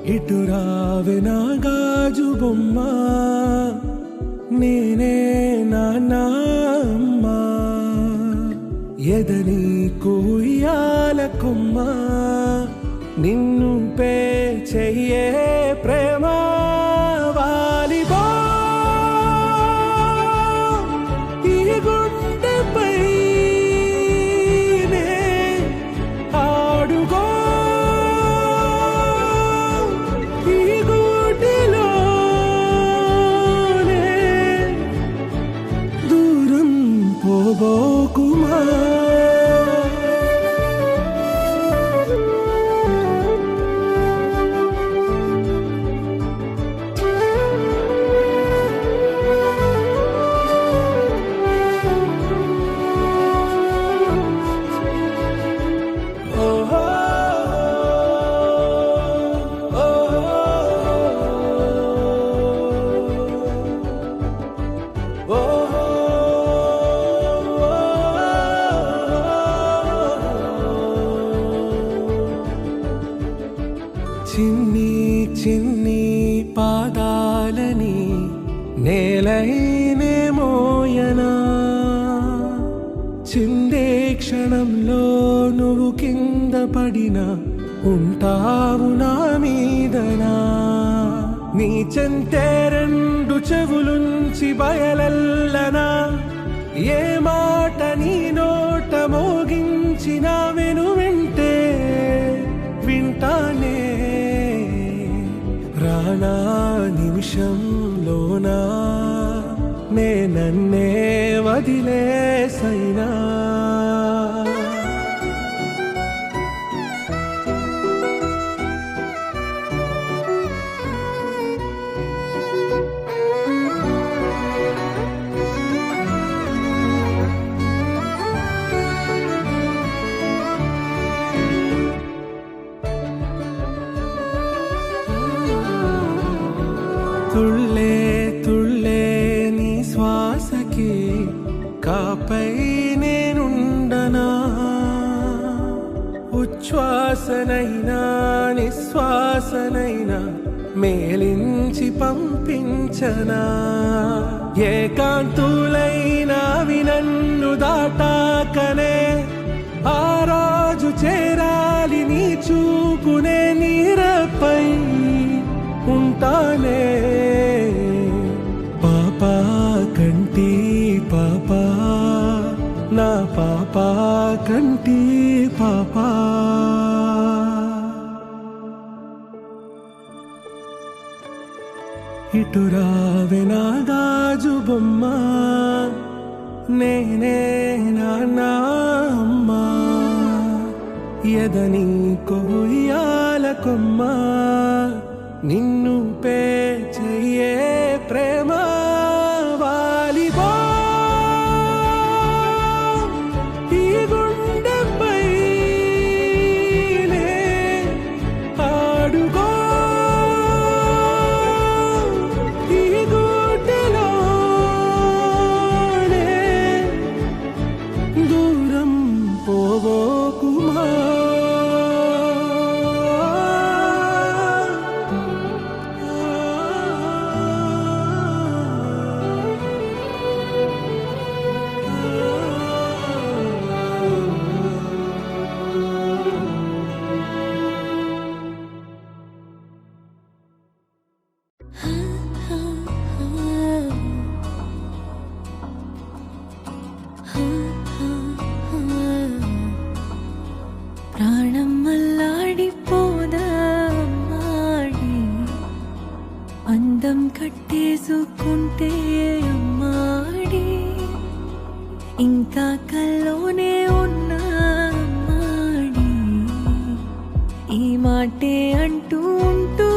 ఇటు రావే నా గాజు బొమ్మ, నేనే నాన్న అమ్మ, ఎదని కుయ్యాల కొమ్మ, నిన్ను పే చెయ్యే ప్రేమ వాలిబా ఈ గుండెపై నే ఆడుగో ఈ గూటిలోనే దూరం పోబోకుమా. చిన్ని చిన్ని పాదాలని నేలైనే మోయనా, చిందే క్షణంలో నువ్వు కింద పడినా ఉంటావు నా మీదనా. నీ చెంతే రెండు చెవులుంచి బయలల్లనా, ఏ మాట నీ నోట మోగించిన వెను వింటే వింటానే. రానా నిమిషంలోనా నే నన్నే వదిలేసైనా, తుళ్ళే తుళ్ళే నీ శ్వాసకి కాపై నేనుండనా, ఉచ్ఛ్వాసనైనా నిశ్వాసనైనా మేలించి పంపించనా. ఏకాంతులైనవి నన్ను దాటాకనే ఆ రోజు చేరాలి నీ చూపునే నీరపై ఉంటానే. పాపా కంటి పాపా నా పాపా కంటి పాపా. ఇటు రావే నా గాజు బొమ్మ, నేనే నాన్న అమ్మ, ఎదని కొయ్యాల కొమ్మ, నిన్ను పే చెయ్యే ప్రేమ వాలిబా ఈ గుండెపై నే ఆడుగో ఈ గూటిలోనే దూరం పోబోకుమా. ప్రాణం అల్లాడిపోదా అమ్మాడి, అందం కట్టేసుకుంటే అమ్మాడి, ఇంకా కల్లోనే ఉన్నా అమ్మాడి, ఈ మాటే అంటూ ఉంటూ